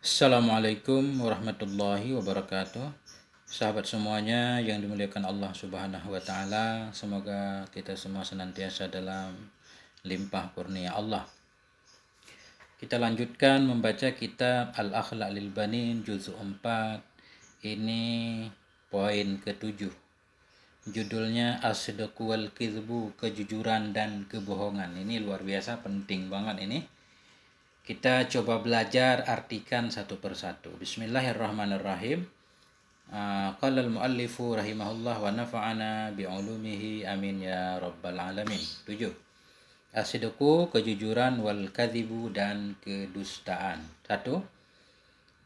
Assalamualaikum warahmatullahi wabarakatuh. Sahabat semuanya yang dimuliakan Allah Subhanahu wa taala, semoga kita semua senantiasa dalam limpah kurnia Allah. Kita lanjutkan membaca kitab Al-Akhlaq lil Banin juz 4. Ini poin ke-7. Judulnya As-Sidqu wal Kizbu, kejujuran dan kebohongan. Ini luar biasa, penting banget ini. Kita coba belajar artikan satu persatu. Bismillahirrahmanirrahim. Qala al-muallifu rahimahullah wa nafa'ana bi'ulumihi amin ya rabbal alamin. 7. As-sidqu, kejujuran, wal kadhibu, dan kedustaan. 1.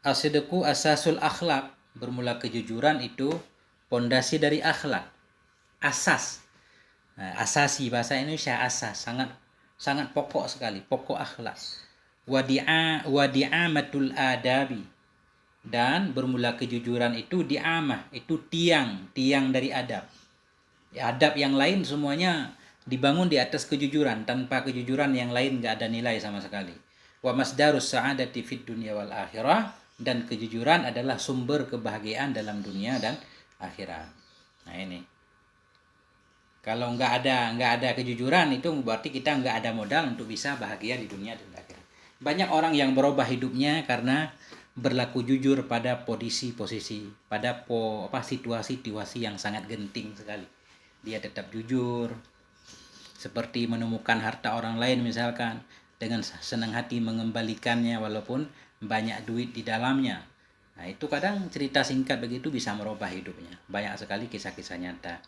As-sidqu asasul akhlak, bermula kejujuran itu pondasi dari akhlak. Asas. Asasi, bahasa Indonesia asas, sangat pokok sekali, pokok akhlak. Wadi'amatul adabi, dan bermula kejujuran itu di'amah, itu tiang dari adab. Adab yang lain semuanya dibangun di atas kejujuran. Tanpa kejujuran yang lain gak ada nilai sama sekali. Wa masdarus sa'adati fid dunya wal akhirah, dan kejujuran adalah sumber kebahagiaan dalam dunia dan akhirat. Nah ini, kalau nggak ada kejujuran, itu berarti kita nggak ada modal untuk bisa bahagia di dunia dan akhirat. Banyak orang yang berubah hidupnya karena berlaku jujur pada posisi-posisi, pada situasi-situasi yang sangat genting sekali. Dia tetap jujur, seperti menemukan harta orang lain misalkan, dengan senang hati mengembalikannya walaupun banyak duit di dalamnya. Nah itu kadang cerita singkat begitu bisa merubah hidupnya. Banyak sekali kisah-kisah nyata.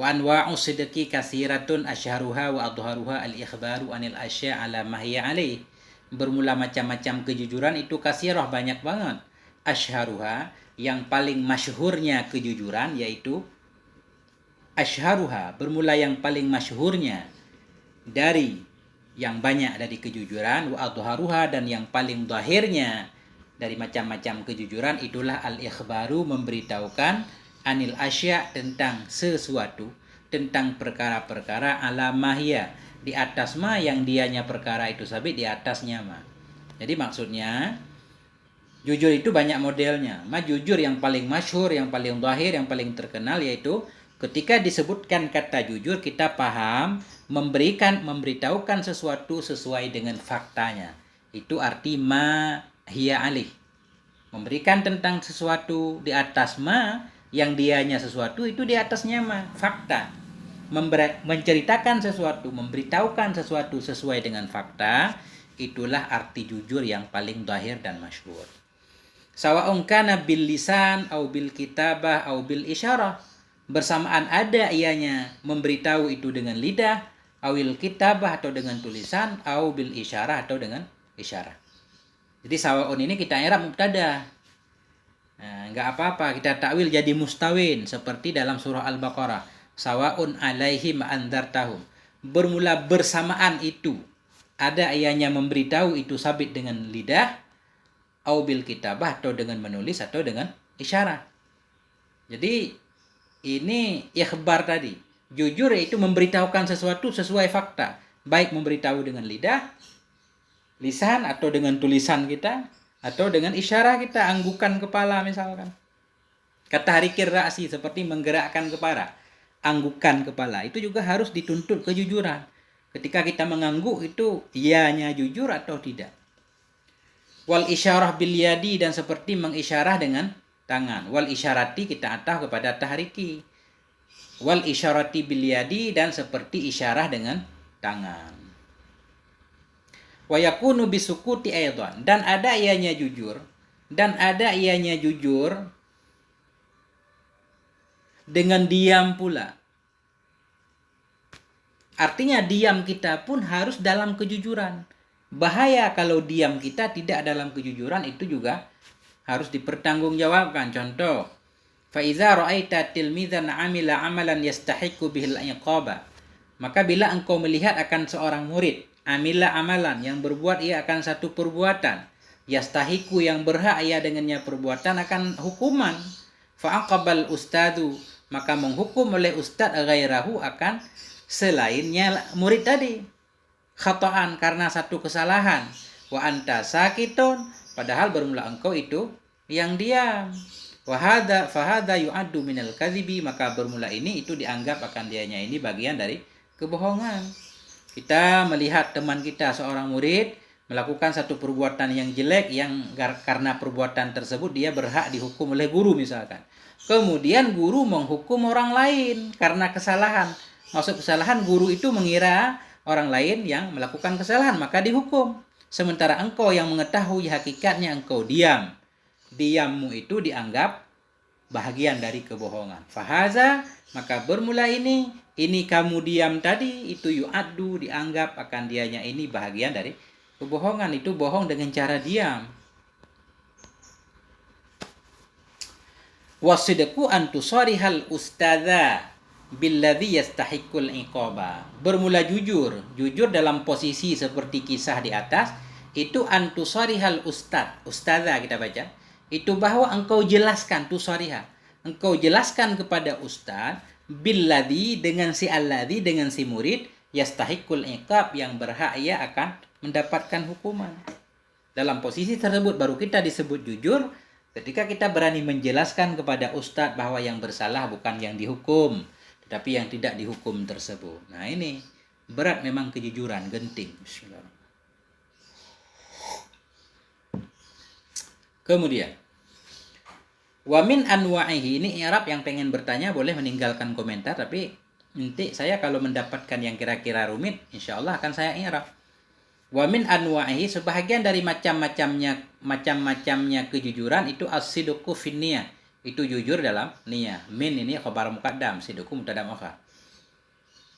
Wa anwa'u sidqi katsiratun asyharuha wa adharuha al-ikhbaru anil asya' ala ma hiya alaih. Bermula macam-macam kejujuran itu katsirah, banyak banget. Asyharuha, yang paling masyhurnya kejujuran, yaitu asyharuha, bermula yang paling masyhurnya dari yang banyak dari kejujuran, wa adharuha, dan yang paling zahirnya dari macam-macam kejujuran itulah al-ikhbaru, memberitahukan, anil asya', tentang sesuatu, tentang perkara-perkara, ala mahya, di atas ma, yang dianya perkara itu sabit, di atasnya ma. Jadi maksudnya jujur itu banyak modelnya. Jujur yang paling masyhur, yang paling zahir, yang paling terkenal, yaitu ketika disebutkan kata jujur kita paham memberitahukan sesuatu sesuai dengan faktanya. Itu arti ma hiya alih. Memberikan tentang sesuatu di atas ma, yang dianya sesuatu itu di atasnya ma, fakta. Menceritakan sesuatu, memberitahukan sesuatu sesuai dengan fakta, itulah arti jujur yang paling zahir dan masyhur. Sawa'un kana bil lisan au bil kitabah au bil isyarah, bersamaan ada ianya memberitahu itu dengan lidah, awil kitabah atau dengan tulisan, au bil isyarah atau dengan isyarah. Jadi sawa'un ini kita i'rab mubtada. Nah, enggak apa-apa kita takwil jadi mustawin seperti dalam surah Al-Baqarah. Sawa'un alaihim andartahum. Bermula bersamaan itu ada ianya memberitahu itu sabit dengan lidah, au bil kitabah atau dengan menulis atau dengan isyarat. Jadi ini ikhbar tadi. Jujur yaitu memberitahukan sesuatu sesuai fakta, baik memberitahu dengan lidah, lisan, atau dengan tulisan kita, atau dengan isyarat kita, anggukan kepala misalkan. Kata harikir ra'si, seperti menggerakkan kepala, anggukan kepala, itu juga harus dituntut kejujuran. Ketika kita mengangguk itu ianya jujur atau tidak. Wal isyarah bil yadi, dan seperti mengisyarah dengan tangan. Wal isyarati kita atah kepada tahriki. Wal isyarati bil yadi, dan seperti isyarah dengan tangan. Wa yakunu bisukuti aidan, dan ada ianya jujur, dengan diam pula. Artinya diam kita pun harus dalam kejujuran. Bahaya kalau diam kita tidak dalam kejujuran, itu juga harus dipertanggungjawabkan. Contoh, fa iza ra'aita tilmizan 'amila 'amalan yastahiqu bihil iqaba, maka bila engkau melihat akan seorang murid, amila amalan, yang berbuat ia akan satu perbuatan, yastahiqu, yang berhak ia dengannya perbuatan akan hukuman, fa aqabal ustadu, maka menghukum oleh ustad ghairahu, akan selainnya murid tadi, khata'an, karena satu kesalahan, wa anta sakitun, Padahal bermula engkau itu yang diam. Fahada yu'addu minal kadhibi, maka bermula ini itu dianggap akan dianya ini bagian dari kebohongan. Kita melihat teman kita seorang murid melakukan satu perbuatan yang jelek, yang karena perbuatan tersebut dia berhak dihukum oleh guru misalkan. Kemudian guru menghukum orang lain karena kesalahan. Maksud kesalahan, guru itu mengira orang lain yang melakukan kesalahan, maka dihukum. Sementara engkau yang mengetahui hakikatnya engkau diam. Diammu itu dianggap bahagian dari kebohongan. Fahaza, maka bermula ini kamu diam tadi, itu yu'addu, dianggap akan dianya ini bahagian dari kebohongan. Itu bohong dengan cara diam. Wasidku antusarihal ustadza billadzi yastahiqul iqaba. Bermula jujur dalam posisi seperti kisah di atas, itu antusarihal ustadza kita baca. Itu bahwa engkau jelaskan, tusariha. Engkau jelaskan kepada ustaz billadzi, dengan si alladzi, dengan si murid, yastahiqul iqab, yang berhak ia akan mendapatkan hukuman. Dalam posisi tersebut baru kita disebut jujur, ketika kita berani menjelaskan kepada ustadz bahwa yang bersalah bukan yang dihukum, tetapi yang tidak dihukum tersebut. Nah ini berat memang kejujuran, genting. Bismillahirrahmanirrahim. Kemudian, wa min anwa'ihi, ini i'rab, yang pengen bertanya boleh meninggalkan komentar, tapi nanti saya kalau mendapatkan yang kira-kira rumit, insya Allah akan saya i'rab. Wa min anwa'ihi, sebahagian dari macam-macamnya kejujuran itu as-sidqu fin niyah, itu jujur dalam niyah. Min ini khabar muqaddam, sidqu mubtada muakhar.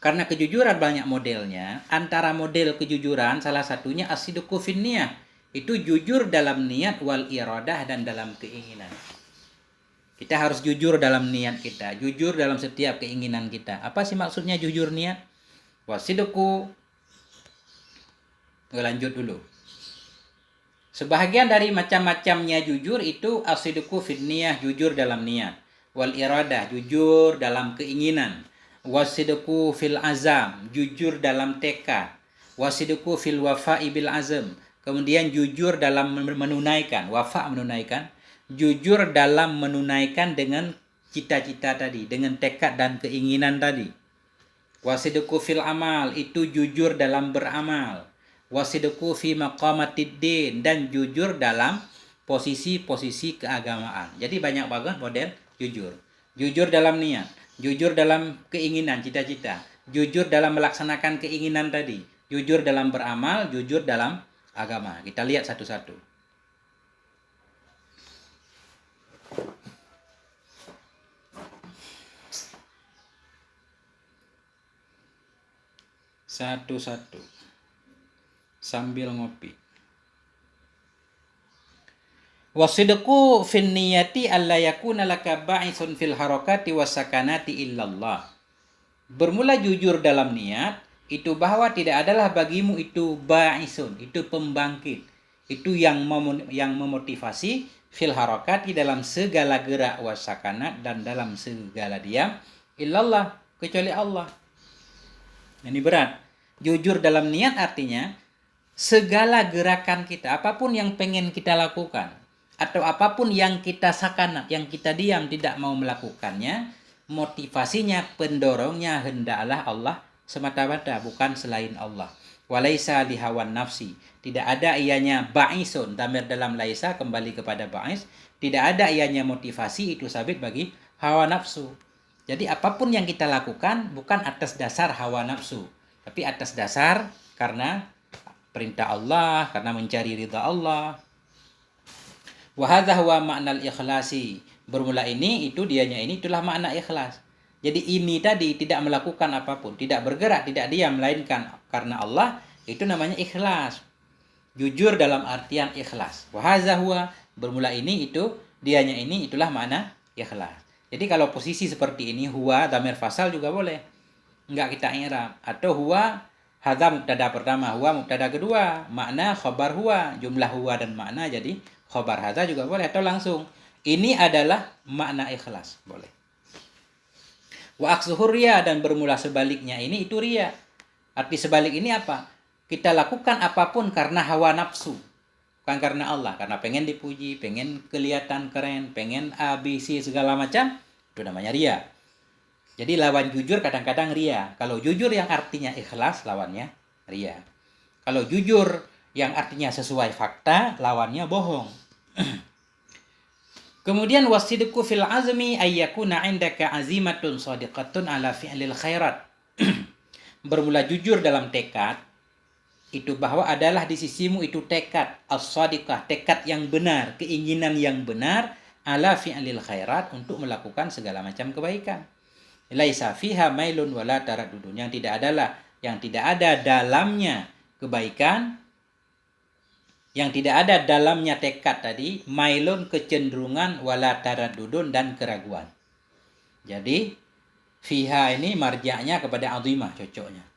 Karena kejujuran banyak modelnya, antara model kejujuran salah satunya as-sidqu fin niyah, itu jujur dalam niat wal iradah, dan dalam keinginan. Kita harus jujur dalam niat kita, jujur dalam setiap keinginan kita. Apa sih maksudnya jujur niat? Wasidqu, lanjut dulu. Sebahagian dari macam-macamnya jujur itu as-sidqu fin niyah, jujur dalam niat. Wal iradah, jujur dalam keinginan. Wasidqu fil azam, jujur dalam tekad. Wasidqu fil wafa'i bil azam, kemudian jujur dalam menunaikan, wafa, menunaikan. Jujur dalam menunaikan dengan cita-cita tadi, dengan tekad dan keinginan tadi. Wasidqu fil amal, itu jujur dalam beramal. Wasidqu fi maqamatid din, dan jujur dalam posisi-posisi keagamaan. Jadi banyak banget model jujur. Jujur dalam niat, jujur dalam keinginan, cita-cita, jujur dalam melaksanakan keinginan tadi, jujur dalam beramal, jujur dalam agama. Kita lihat satu-satu. Satu-satu sambil ngopi. Wasidqu fin niyati alla yakuna laka ba'isun fil harakati wasakanati illallah. Bermula jujur dalam niat itu bahwa tidak adalah bagimu itu ba'isun, itu pembangkit, itu yang memotivasi fil harakati, dalam segala gerak, wasakanat, dan dalam segala diam, illallah, kecuali Allah. Ini berat. Jujur dalam niat artinya segala gerakan kita, apapun yang pengen kita lakukan, atau apapun yang kita sakanat, yang kita diam tidak mau melakukannya, motivasinya, pendorongnya hendaklah Allah semata-mata, bukan selain Allah. Walaisa lihawan nafsi, tidak ada ianya ba'isun, damir dalam laisa kembali kepada ba'is, tidak ada ianya motivasi, itu sabit bagi hawa nafsu. Jadi apapun yang kita lakukan bukan atas dasar hawa nafsu, tapi atas dasar karena perintah Allah, karena mencari ridha Allah. Wa hadza huwa ma'nal ikhlasi. Bermula ini, itu dianya ini, itulah makna ikhlas. Jadi ini tadi tidak melakukan apapun, tidak bergerak, tidak diam, melainkan karena Allah, itu namanya ikhlas. Jujur dalam artian ikhlas. Wa hadza huwa, bermula ini, itu dianya ini, itulah makna ikhlas. Jadi kalau posisi seperti ini, huwa dhamir fasal juga boleh, enggak kita i'rab. Atau huwa hadza mubtada pertama, huwa mubtada kedua, makna khabar huwa, jumlah huwa dan makna jadi khabar hadza juga boleh. Atau langsung ini adalah makna ikhlas, boleh. Wa aksuhur riya, dan bermula sebaliknya ini itu riya. Arti sebalik ini apa? Kita lakukan apapun karena hawa nafsu, Bukan karena Allah, karena pengen dipuji, pengen kelihatan keren, pengen ABC segala macam, itu namanya ria. Jadi lawan jujur kadang-kadang ria. Kalau jujur yang artinya ikhlas, lawannya ria. Kalau jujur yang artinya sesuai fakta, lawannya bohong. Kemudian wasidqu fil azmi ayyakuna indaka azimatun shadiqatun ala fi'lil khairat. Bermula jujur dalam tekad itu bahwa adalah di sisimu itu tekad as-shadiqah, tekad yang benar, keinginan yang benar ala fi'lil khairat, untuk melakukan segala macam kebaikan. Laisa fiha mailun wala taraddudun, yang tidak ada dalamnya kebaikan, yang tidak ada dalamnya tekad tadi, mailun kecenderungan, wala taraddudun dan keraguan. Jadi fiha ini marja'nya kepada azimah, cocoknya.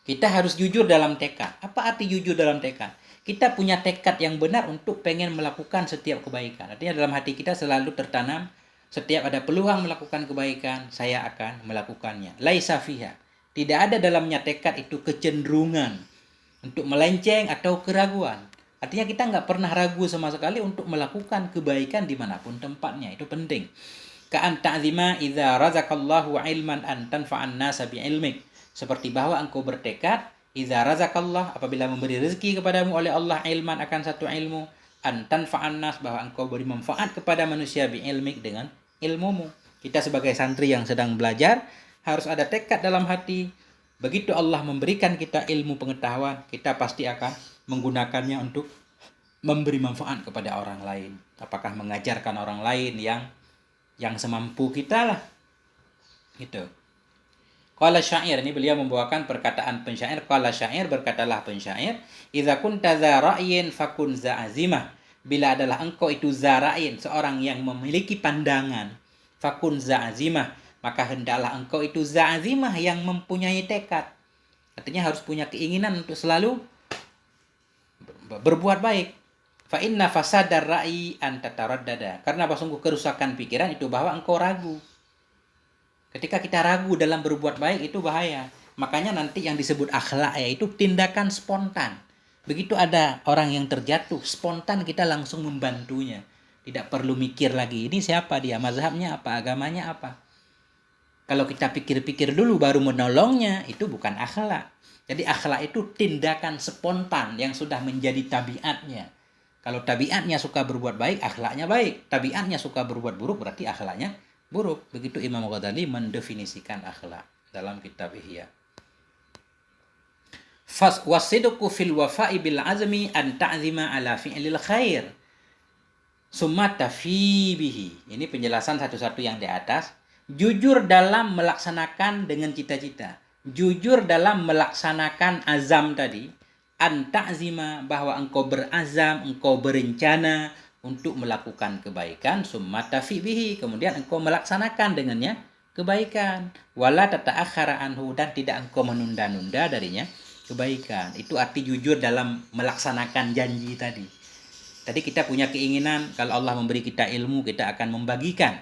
Kita harus jujur dalam tekad. Apa arti jujur dalam tekad? Kita punya tekad yang benar untuk pengen melakukan setiap kebaikan. Artinya dalam hati kita selalu tertanam, setiap ada peluang melakukan kebaikan, saya akan melakukannya. Laisa fiha. Tidak ada dalamnya tekad itu kecenderungan untuk melenceng atau keraguan. Artinya kita nggak pernah ragu sama sekali untuk melakukan kebaikan dimanapun tempatnya. Itu penting. Ka'an ta'zima idza razaqallahu ilman an tanfa'an nasa bi'ilmik. Seperti bahwa engkau bertekad, idza razaqallah, apabila memberi rezeki kepadamu oleh Allah ilman, akan satu ilmu, an tanfa'an nas, bahwa engkau beri manfaat kepada manusia bi'ilmik, dengan ilmumu. Kita sebagai santri yang sedang belajar harus ada tekad dalam hati. Begitu Allah memberikan kita ilmu pengetahuan, kita pasti akan menggunakannya untuk memberi manfaat kepada orang lain. Apakah mengajarkan orang lain yang semampu kita lah. Gitu. Qala syair, ini beliau membawakan perkataan pensyair. Qala syair, berkatalah pensyair, idza kunta za ra'yin fakun za azimah. Bila adalah engkau itu za ra'yin, seorang yang memiliki pandangan, fakun za azimah, maka hendaklah engkau itu za azimah, yang mempunyai tekad. Artinya harus punya keinginan untuk selalu berbuat baik. Fa inna fasadar ra'i an tataraddada. Karena sungguh kerusakan pikiran itu bahwa engkau ragu. Ketika kita ragu dalam berbuat baik, itu bahaya. Makanya nanti yang disebut akhlak yaitu tindakan spontan. Begitu ada orang yang terjatuh, spontan kita langsung membantunya. Tidak perlu mikir lagi, ini siapa dia, mazhabnya apa, agamanya apa. Kalau kita pikir-pikir dulu baru menolongnya, itu bukan akhlak. Jadi akhlak itu tindakan spontan yang sudah menjadi tabiatnya. Kalau tabiatnya suka berbuat baik, akhlaknya baik. Tabiatnya suka berbuat buruk, berarti akhlaknya buruk. Begitu Imam Ghazali mendefinisikan akhlak dalam kitab Ihya. Wasidqu fil wafa'i bil azmi an ta'zima ala fi'lil khair summa tafi bihi. Ini penjelasan satu-satu yang di atas. Jujur dalam melaksanakan dengan cita-cita. Jujur dalam melaksanakan azam tadi. An ta'zima, bahwa engkau berazam, engkau berencana untuk melakukan kebaikan, summa tafi bihi, kemudian engkau melaksanakan dengannya kebaikan, wala tata'akhara anhu, dan tidak engkau menunda-nunda darinya kebaikan. Itu arti jujur dalam melaksanakan janji tadi. Tadi kita punya keinginan kalau Allah memberi kita ilmu, kita akan membagikan.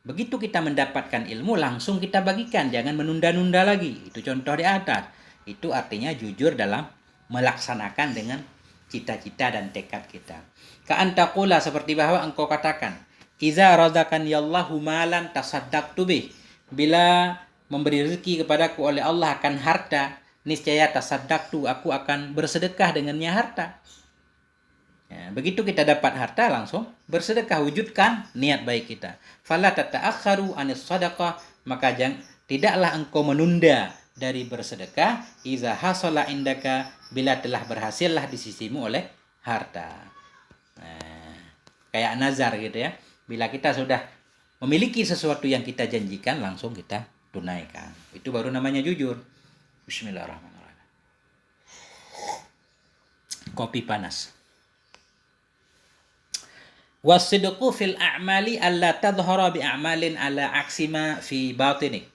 Begitu kita mendapatkan ilmu, langsung kita bagikan, jangan menunda-nunda lagi. Itu contoh di atas. Itu artinya jujur dalam melaksanakan dengan cita-cita dan tekad kita. Ka'an taqula, seperti bahwa engkau katakan, iza razaqani Allahu malan tasaddaqtu bih. Bila memberi rezeki kepadaku oleh Allah akan harta, niscaya tasaddaqtu, aku akan bersedekah dengannya harta. Ya, begitu kita dapat harta, langsung bersedekah, wujudkan niat baik kita. Fala tata'akharu anis sadaqah, maka tidaklah engkau menunda dari bersedekah, iza hasala indaka, bila telah berhasillah di sisimu oleh harta. Nah, kayak nazar gitu ya. Bila kita sudah memiliki sesuatu yang kita janjikan, langsung kita tunaikan. Itu baru namanya jujur. Bismillahirrahmanirrahim. Kopi panas. Wasidqu fil a'mali alla tadhhara bi a'malin ala aksima fi batinik.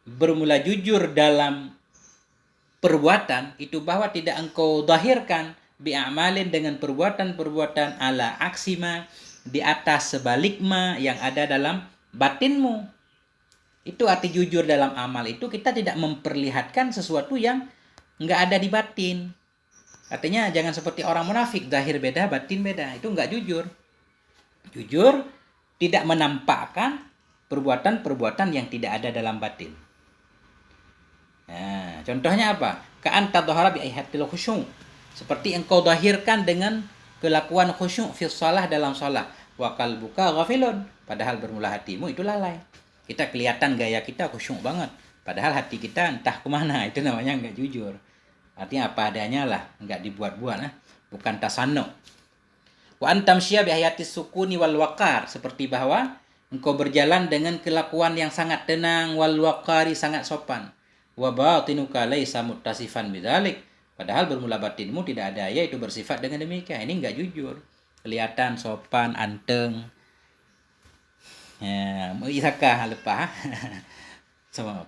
Bermula jujur dalam perbuatan itu bahwa tidak engkau zahirkan bi'amalin dengan perbuatan-perbuatan ala aksima, di atas sebalikma yang ada dalam batinmu. Itu arti jujur dalam amal, itu kita tidak memperlihatkan sesuatu yang enggak ada di batin. Artinya jangan seperti orang munafik, zahir beda, batin beda. Itu nggak jujur. Jujur tidak menampakkan perbuatan-perbuatan yang tidak ada dalam batin. Nah, contohnya apa? Ka'anta dhahara bi ayatil khusyuk. Seperti engkau zahirkan dengan kelakuan khusyuk fi shalah dalam shalah. Wa qalbuka ghafilun. Padahal bermula hatimu itu lalai. Kita kelihatan gaya kita khusyuk banget. Padahal hati kita entah kemana. Itu namanya nggak jujur. Artinya apa adanya lah. Nggak dibuat-buat. Bukan tasannu. Wa antamsyiya bi ayatis sukuni wal waqar. Seperti bahwa engkau berjalan dengan kelakuan yang sangat tenang wal waqari, sangat sopan. Wa batinuka laisa muttasifan bidzalik. Padahal bermula batinmu tidak ada yaitu bersifat dengan demikian. Ini enggak jujur. Kelihatan sopan, anteng. Ya, isakah lepah.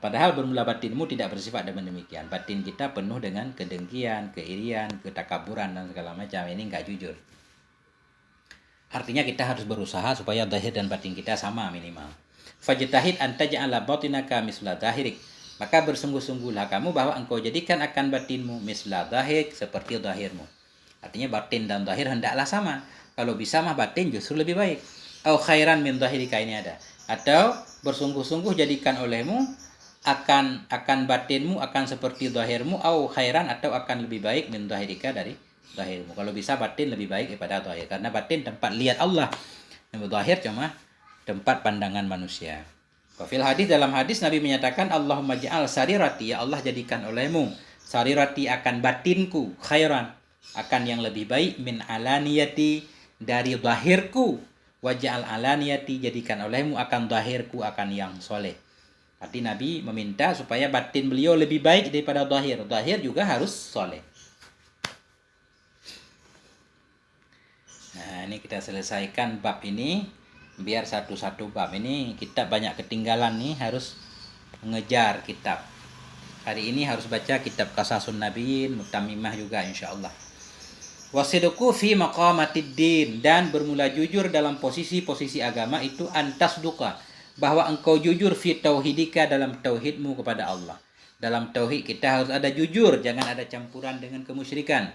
Padahal bermula batinmu tidak bersifat dengan demikian. Batin kita penuh dengan kedengkian, keirian, ketakaburan dan segala macam. Ini enggak jujur. Artinya kita harus berusaha supaya zahir dan batin kita sama minimal. Fajtahid an taj'ala batinaka misla zahirik. Maka bersungguh-sungguhlah kamu bahwa engkau jadikan akan batinmu misla zahir, seperti zahirmu. Artinya batin dan zahir hendaklah sama. Kalau bisa mah batin justru lebih baik. Au khairan min zahirika, ini ada. Atau bersungguh-sungguh jadikan olehmu akan batinmu akan seperti zahirmu, au khairan, atau akan lebih baik min zahirika, dari zahirmu. Kalau bisa batin lebih baik daripada zahir, karena batin tempat lihat Allah. Zahir cuma tempat pandangan manusia. Fil hadis, dalam hadis Nabi menyatakan, Allahumma ja'al sarirati, ya Allah jadikan olehmu sarirati, akan batinku, khairan, akan yang lebih baik, min alaniyati, dari zahirku, wa ja'al alaniyati, jadikan olehmu akan zahirku, akan yang soleh. Arti Nabi meminta supaya batin beliau lebih baik daripada zahir. Zahir juga harus soleh. Nah, ini kita selesaikan bab ini. Biar satu-satu bab ini kita banyak ketinggalan nih, harus mengejar kitab. Hari ini harus baca kitab Qasasun Nabiyyin, Mutammimah juga insyaallah. Wasidqu fi maqamatid din, dan bermula jujur dalam posisi-posisi agama itu, antasduqa, bahwa engkau jujur fi tauhidika, dalam tauhidmu kepada Allah. Dalam tauhid kita harus ada jujur, jangan ada campuran dengan kemusyrikan.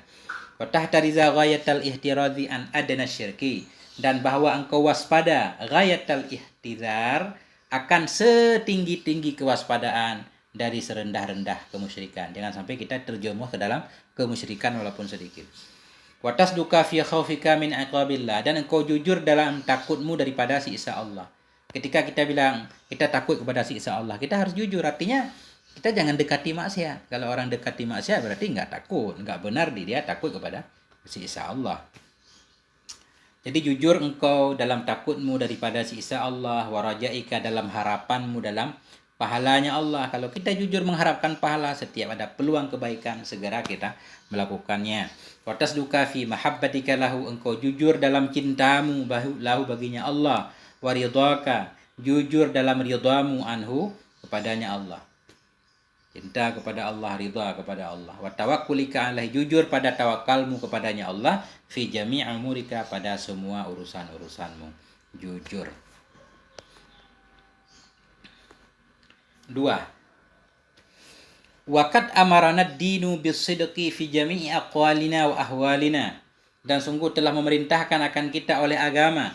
Wa tahta riza ghayatal ihtirazi an adna syirki, dan bahwa engkau waspada ghayatal ihtizar, akan setinggi-tinggi kewaspadaan dari serendah-rendah kemusyrikan. Jangan sampai kita terjerumus ke dalam kemusyrikan walaupun sedikit. Wa tasduka fi khaufika min iqabillah, dan engkau jujur dalam takutmu daripada siksa Allah. Ketika kita bilang kita takut kepada siksa Allah, kita harus jujur. Artinya kita jangan dekati maksiat. Kalau orang dekati maksiat berarti enggak takut, enggak benar dia takut kepada siksa Allah. Jadi jujur engkau dalam takutmu daripada siksa Allah, wa rajaika, dalam harapanmu dalam pahalanya Allah. Kalau kita jujur mengharapkan pahala, setiap ada peluang kebaikan segera kita melakukannya. Wa tasduka fi mahabbatika lahu, engkau jujur dalam cintamu lahu, baginya Allah. Wa ridhaka, jujur dalam ridhamu anhu, kepadanya Allah. Cinta kepada Allah, ridha kepada Allah. Wa tawakkulika alaihi, jujur pada tawakalmu kepadanya Allah, fi jami' umurika, pada semua urusan-urusanmu. Jujur. 2. Waqad amarana ad-dinu bis-sidqi fi jami'i aqwalina wa ahwalina, dan sungguh telah memerintahkan akan kita oleh agama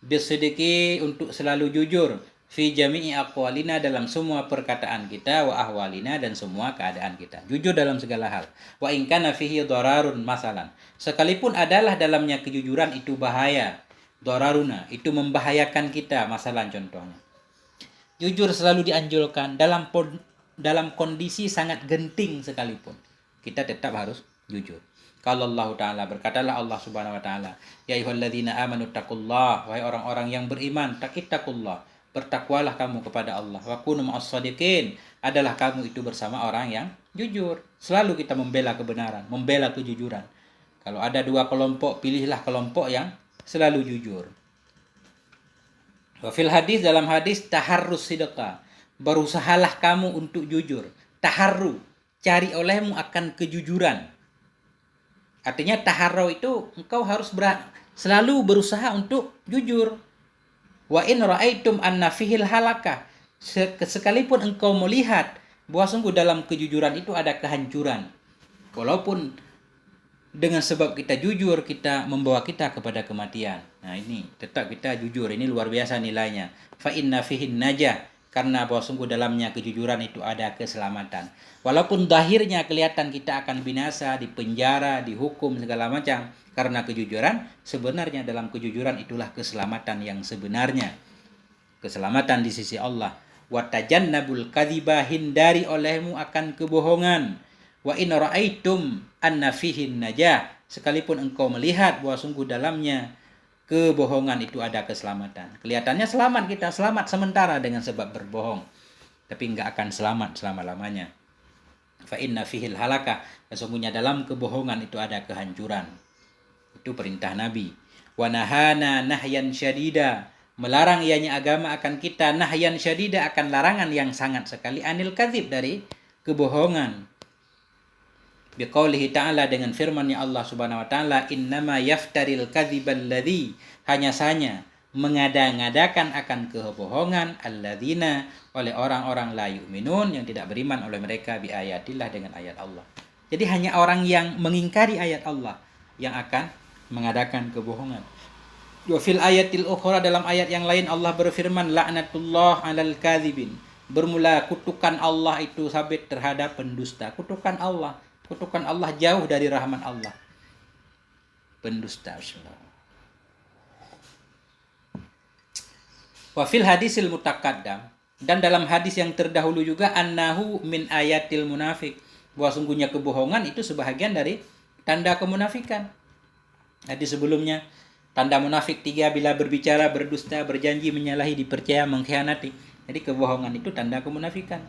bis-sidqi, untuk selalu jujur, fi jami'i aqwalina, dalam semua perkataan kita, wa ahwalina, dan semua keadaan kita. Jujur dalam segala hal. Wa in kana fihi dararun masalan, sekalipun adalah dalamnya kejujuran itu bahaya. Dararuna, itu membahayakan kita, masalah contohnya. Jujur selalu dianjurkan dalam kondisi sangat genting sekalipun. Kita tetap harus jujur. Kalau Allah Ta'ala, berkatalah Allah Subhanahu wa Ta'ala, ya ayyuhalladzina amanu taqullah, wahai orang-orang yang beriman, taqittaqullah, bertakwalah kamu kepada Allah. Wa kunu ma'as shadiqin, adalah kamu itu bersama orang yang jujur. Selalu kita membela kebenaran, membela kejujuran. Kalau ada dua kelompok, pilihlah kelompok yang selalu jujur. Wa fil hadis, dalam hadis, taharrus sidqa, berusahalah kamu untuk jujur. Taharru, cari olehmu akan kejujuran. Artinya taharru itu engkau harus selalu berusaha untuk jujur. Wa in ra'aitum anna fihil halaka, sekalipun engkau melihat bahwa sungguh dalam kejujuran itu ada kehancuran. Walaupun dengan sebab kita jujur, kita membawa kita kepada kematian. Nah ini, tetap kita jujur. Ini luar biasa nilainya. Fa inna fihin najah. Karena bahwa sungguh dalamnya kejujuran itu ada keselamatan. Walaupun zahirnya kelihatan kita akan binasa, dipenjara, dihukum, segala macam. Karena kejujuran, sebenarnya dalam kejujuran itulah keselamatan yang sebenarnya. Keselamatan di sisi Allah. Wa tajannabul kadhiba, hindari olehmu akan kebohongan. Wa in ra'aitum anna fihin najah, sekalipun engkau melihat bahwa sungguh dalamnya kebohongan itu ada keselamatan. Kelihatannya selamat, kita selamat sementara dengan sebab berbohong, tapi enggak akan selamat selama-lamanya. Fa inna fihil halaka, sesungguhnya dalam kebohongan itu ada kehancuran. Itu perintah Nabi. Wa nahana nahyan syadida, melarang ianya agama akan kita nahyan syadida, akan larangan yang sangat sekali, anil kadzib, dari kebohongan. Biqaulihi ta'ala, dengan firman-Nya Allah Subhanahu wa taala, innama yaftaril kadzibal ladzi, hanya saja mengada-ngadakan akan kebohongan, alladzina, oleh orang-orang la yu'minun, yang tidak beriman oleh mereka, bi ayatillah, dengan ayat Allah. Jadi hanya orang yang mengingkari ayat Allah yang akan mengadakan kebohongan. Wa fil ayatil ukhra, dalam ayat yang lain Allah berfirman, la'natullah 'alal kadzibin, bermula kutukan Allah itu sabit terhadap pendusta. Kutukan Allah jauh dari rahmat Allah. Pendusta. Wa fil hadisil mutaqaddam, dan dalam hadis yang terdahulu juga, annahu min ayatil munafik, bahwa sungguhnya kebohongan itu sebahagian dari tanda kemunafikan. Hadis sebelumnya, tanda munafik 3, bila berbicara berdusta, berjanji menyalahi, dipercaya mengkhianati. Jadi kebohongan itu tanda kemunafikan.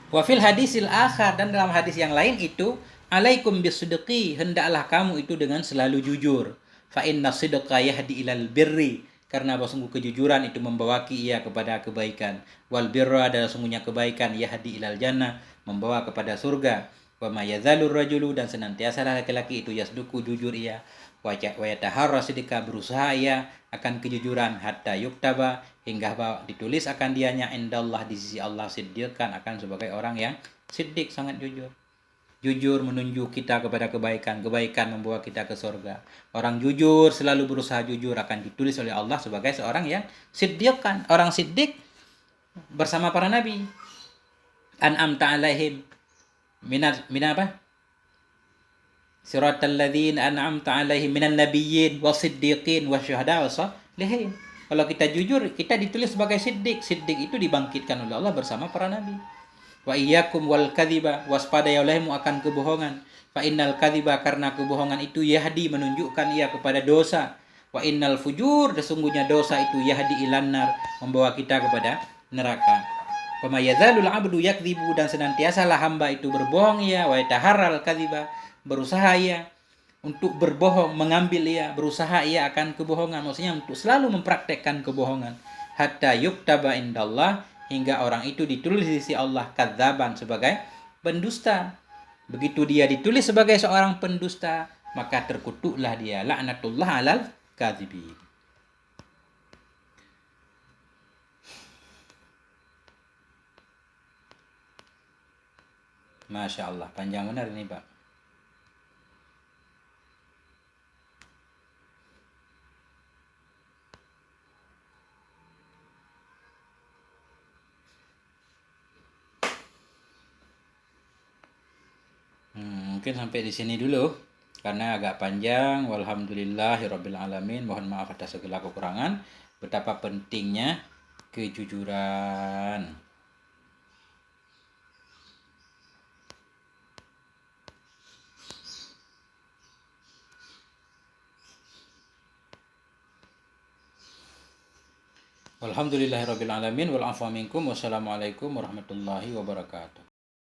Wa fil hadisil akhar, dan dalam hadis yang lain itu, alaikum bisidqi, hendaklah kamu itu dengan selalu jujur. Fa inna sidqa yahdi ilal birri, karena bahwa sungguh kejujuran itu membawaki ia kepada kebaikan. Wal birra, adalah sungguhnya kebaikan, yahdi ilal jannah, membawa kepada surga. Wa ma yazalur rajulu, dan senantiasa laki-laki itu yasduku, jujur ia, wa yataharra sidqa, berusaha ia akan kejujuran, hatta yuktaba, hingga ditulis akan dianya indallah, di sisi Allah, siddiqan, akan sebagai orang yang siddiq, sangat jujur. Jujur menunjuk kita kepada kebaikan, kebaikan membawa kita ke surga. Orang jujur, selalu berusaha jujur, akan ditulis oleh Allah sebagai seorang yang siddiqan. Orang siddiq bersama para nabi. An'amta alaihim min apa? Siratal ladzina an'amta alaihim minan nabiyyin wasiddiqin wasyuhada wassalihin. Kalau kita jujur, kita ditulis sebagai siddiq. Siddiq itu dibangkitkan oleh Allah bersama para nabi. Wa iyyakum wal kadhiba, waspadai olehmu akan kebohongan. Fa innal kadhiba, karena kebohongan itu yahdi, menunjukkan ia kepada dosa. Wa innal fujur, sesungguhnya dosa itu yahdi ilan nar, membawa kita kepada neraka. Wa may yazalul abdu yakdzibu, dan senantiasalah hamba itu berbohong ia, wa yataharral kadhiba, berusaha ia untuk berbohong, mengambil ia, berusaha ia akan kebohongan, maksudnya untuk selalu mempraktekkan kebohongan. Hatta yuktaba indallah, hingga orang itu ditulis di sisi Allah kadzaban, sebagai pendusta. Begitu dia ditulis sebagai seorang pendusta, maka terkutuklah dia, laknatullah alal kadzibin. Masya Allah, panjang benar ini Pak. Mungkin sampai di sini dulu karena agak panjang. Walhamdulillahirabbil alamin. Mohon maaf atas segala kekurangan. Betapa pentingnya kejujuran. Walhamdulillahirabbil alamin. Wal afwa minkum. Wassalamualaikum warahmatullahi wabarakatuh.